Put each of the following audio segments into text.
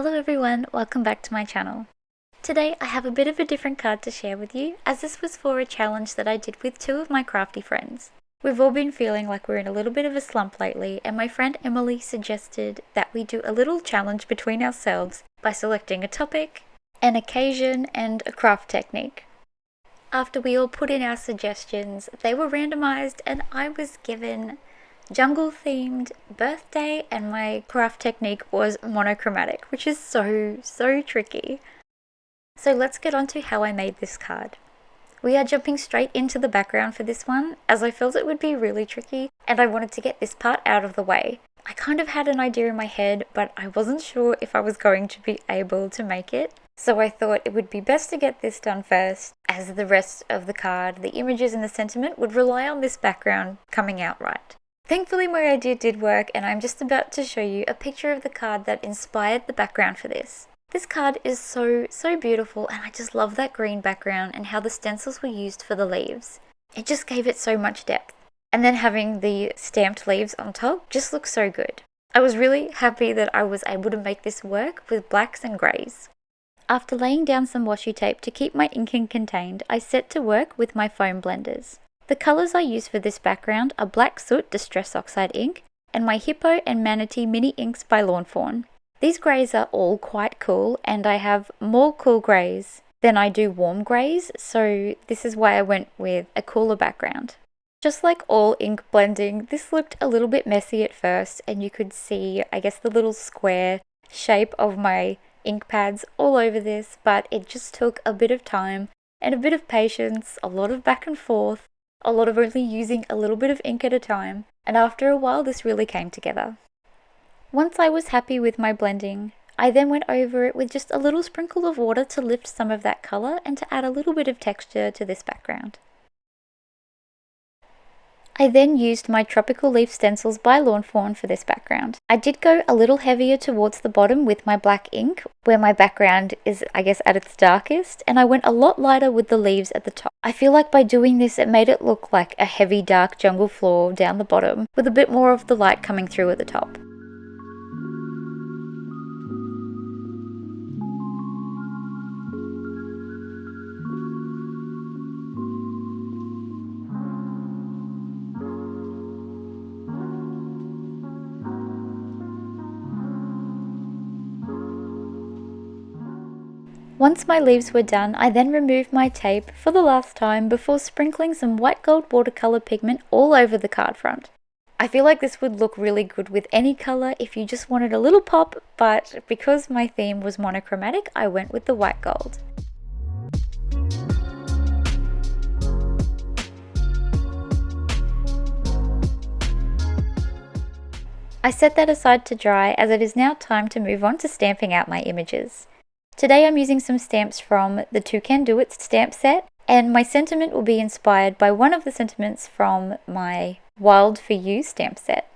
Hello everyone, welcome back to my channel. Today I have a bit of a different card to share with you, as this was for a challenge that I did with two of my crafty friends. We've all been feeling like we're in a little bit of a slump lately, and my friend Emily suggested that we do a little challenge between ourselves by selecting a topic, an occasion, and a craft technique. After we all put in our suggestions, they were randomized and I was given jungle themed birthday, and my craft technique was monochromatic, which is so tricky. So let's get on to how I made this card. We are jumping straight into the background for this one, as I felt it would be really tricky and I wanted to get this part out of the way. I kind of had an idea in my head, but I wasn't sure if I was going to be able to make it. So I thought it would be best to get this done first, as the rest of the card, the images and the sentiment would rely on this background coming out right. Thankfully my idea did work, and I'm just about to show you a picture of the card that inspired the background for this. This card is so beautiful, and I just love that green background and how the stencils were used for the leaves. It just gave it so much depth. And then having the stamped leaves on top just looks so good. I was really happy that I was able to make this work with blacks and greys. After laying down some washi tape to keep my inking contained, I set to work with my foam blenders. The colours I use for this background are Black Soot Distress Oxide ink and my Hippo and Manatee mini inks by Lawn Fawn. These greys are all quite cool, and I have more cool greys than I do warm greys, so this is why I went with a cooler background. Just like all ink blending, this looked a little bit messy at first, and you could see, I guess, the little square shape of my ink pads all over this, but it just took a bit of time and a bit of patience, a lot of back and forth, a lot of only using a little bit of ink at a time, and after a while this really came together. Once I was happy with my blending, I then went over it with just a little sprinkle of water to lift some of that colour and to add a little bit of texture to this background. I then used my Tropical Leaf stencils by Lawn Fawn for this background. I did go a little heavier towards the bottom with my black ink, where my background is, I guess, at its darkest, and I went a lot lighter with the leaves at the top. I feel like by doing this it made it look like a heavy dark jungle floor down the bottom, with a bit more of the light coming through at the top. Once my leaves were done, I then removed my tape for the last time before sprinkling some white gold watercolour pigment all over the card front. I feel like this would look really good with any colour if you just wanted a little pop, but because my theme was monochromatic, I went with the white gold. I set that aside to dry, as it is now time to move on to stamping out my images. Today I'm using some stamps from the Two Can Do It stamp set, and my sentiment will be inspired by one of the sentiments from my Wild For You stamp set.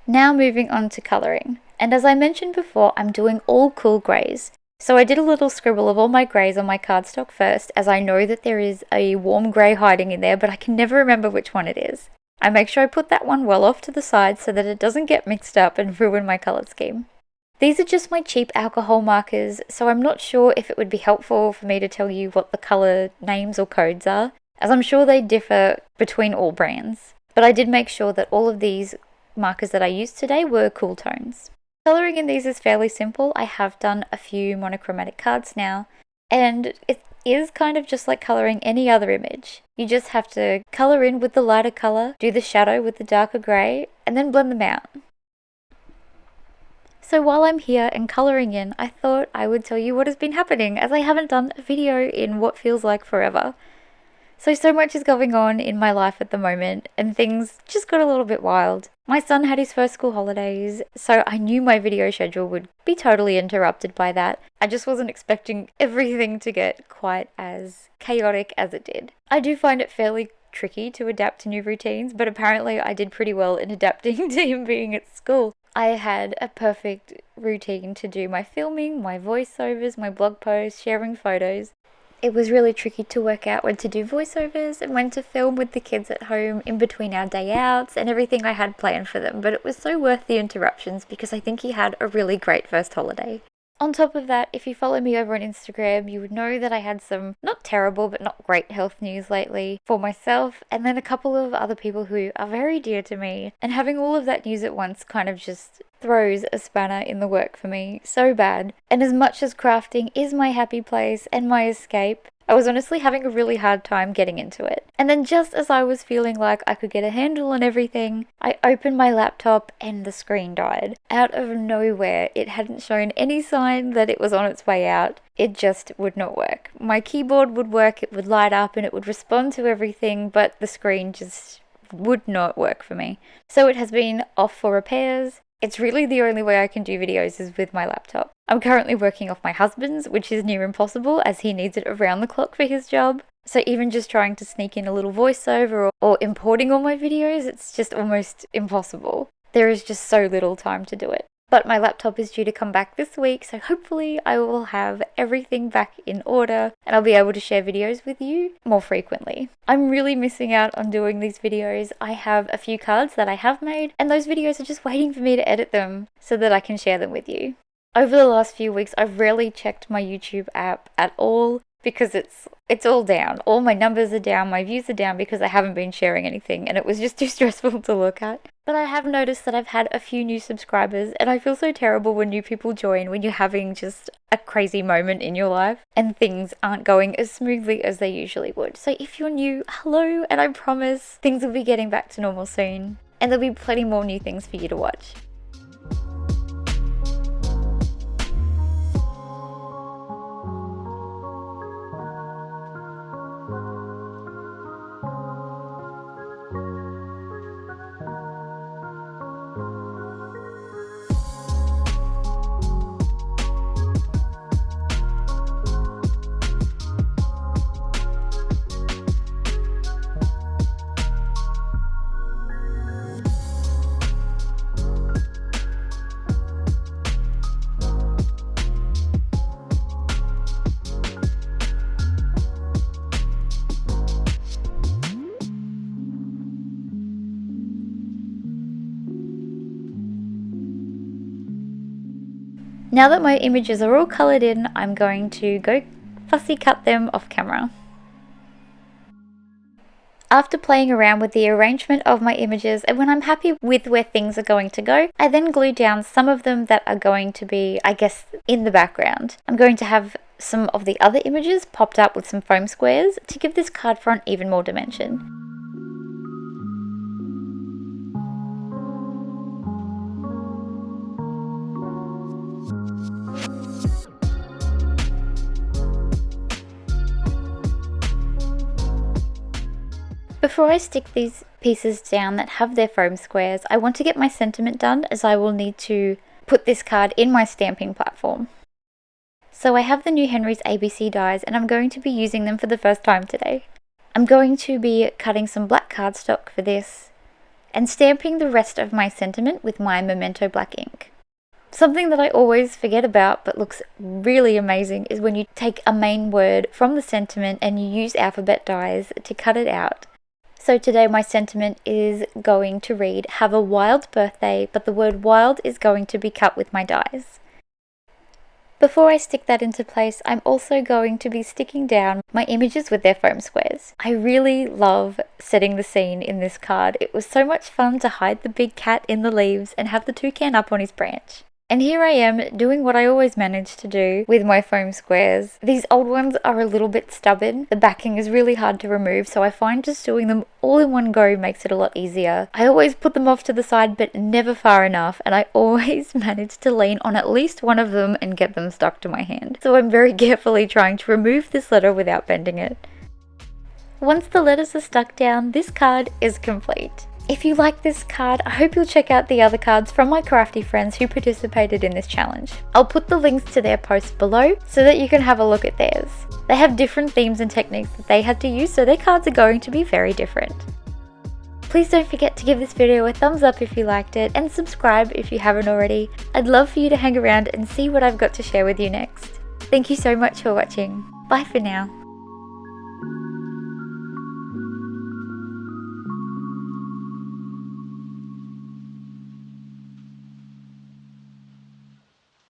Now moving on to colouring, and as I mentioned before, I'm doing all cool greys. So I did a little scribble of all my greys on my cardstock first, as I know that there is a warm grey hiding in there, but I can never remember which one it is. I make sure I put that one well off to the side so that it doesn't get mixed up and ruin my colour scheme. These are just my cheap alcohol markers, so I'm not sure if it would be helpful for me to tell you what the colour names or codes are, as I'm sure they differ between all brands. But I did make sure that all of these markers that I used today were cool tones. Colouring in these is fairly simple. I have done a few monochromatic cards now, and it is kind of just like colouring any other image. You just have to colour in with the lighter colour, do the shadow with the darker grey, and then blend them out. So while I'm here and colouring in, I thought I would tell you what has been happening, as I haven't done a video in what feels like forever. So much is going on in my life at the moment, and things just got a little bit wild. My son had his first school holidays, so I knew my video schedule would be totally interrupted by that. I just wasn't expecting everything to get quite as chaotic as it did. I do find it fairly tricky to adapt to new routines, but apparently I did pretty well in adapting to him being at school. I had a perfect routine to do my filming, my voiceovers, my blog posts, sharing photos. It was really tricky to work out when to do voiceovers and when to film with the kids at home in between our day outs and everything I had planned for them, but it was so worth the interruptions because I think he had a really great first holiday. On top of that, if you follow me over on Instagram, you would know that I had some not terrible but not great health news lately for myself and then a couple of other people who are very dear to me. And having all of that news at once kind of just throws a spanner in the work for me so bad. And as much as crafting is my happy place and my escape, I was honestly having a really hard time getting into it. And then just as I was feeling like I could get a handle on everything, I opened my laptop and the screen died. Out of nowhere, it hadn't shown any sign that it was on its way out. It just would not work. My keyboard would work, it would light up and it would respond to everything, but the screen just would not work for me. So it has been off for repairs. It's really the only way I can do videos is with my laptop. I'm currently working off my husband's, which is near impossible as he needs it around the clock for his job. So even just trying to sneak in a little voiceover or importing all my videos, it's just almost impossible. There is just so little time to do it. But my laptop is due to come back this week, so hopefully I will have everything back in order and I'll be able to share videos with you more frequently. I'm really missing out on doing these videos. I have a few cards that I have made and those videos are just waiting for me to edit them so that I can share them with you. Over the last few weeks, I've rarely checked my YouTube app at all because it's all down. All my numbers are down, my views are down because I haven't been sharing anything and it was just too stressful to look at. But I have noticed that I've had a few new subscribers and I feel so terrible when new people join when you're having just a crazy moment in your life and things aren't going as smoothly as they usually would. So if you're new, hello, and I promise things will be getting back to normal soon and there'll be plenty more new things for you to watch. Now that my images are all coloured in, I'm going to go fussy cut them off camera. After playing around with the arrangement of my images and when I'm happy with where things are going to go, I then glue down some of them that are going to be, I guess, in the background. I'm going to have some of the other images popped up with some foam squares to give this card front even more dimension. Before I stick these pieces down that have their foam squares, I want to get my sentiment done as I will need to put this card in my stamping platform. So I have the New Henry's ABC dies and I'm going to be using them for the first time today. I'm going to be cutting some black cardstock for this and stamping the rest of my sentiment with my Memento black ink. Something that I always forget about but looks really amazing is when you take a main word from the sentiment and you use alphabet dies to cut it out. So today my sentiment is going to read, "Have a wild birthday," but the word wild is going to be cut with my dies. Before I stick that into place, I'm also going to be sticking down my images with their foam squares. I really love setting the scene in this card. It was so much fun to hide the big cat in the leaves and have the toucan up on his branch. And here I am doing what I always manage to do with my foam squares. These old ones are a little bit stubborn. The backing is really hard to remove, so I find just doing them all in one go makes it a lot easier. I always put them off to the side, but never far enough, and I always manage to lean on at least one of them and get them stuck to my hand. So I'm very carefully trying to remove this letter without bending it. Once the letters are stuck down, this card is complete. If you like this card, I hope you'll check out the other cards from my crafty friends who participated in this challenge. I'll put the links to their posts below so that you can have a look at theirs. They have different themes and techniques that they had to use, so their cards are going to be very different. Please don't forget to give this video a thumbs up if you liked it and subscribe if you haven't already. I'd love for you to hang around and see what I've got to share with you next. Thank you so much for watching. Bye for now.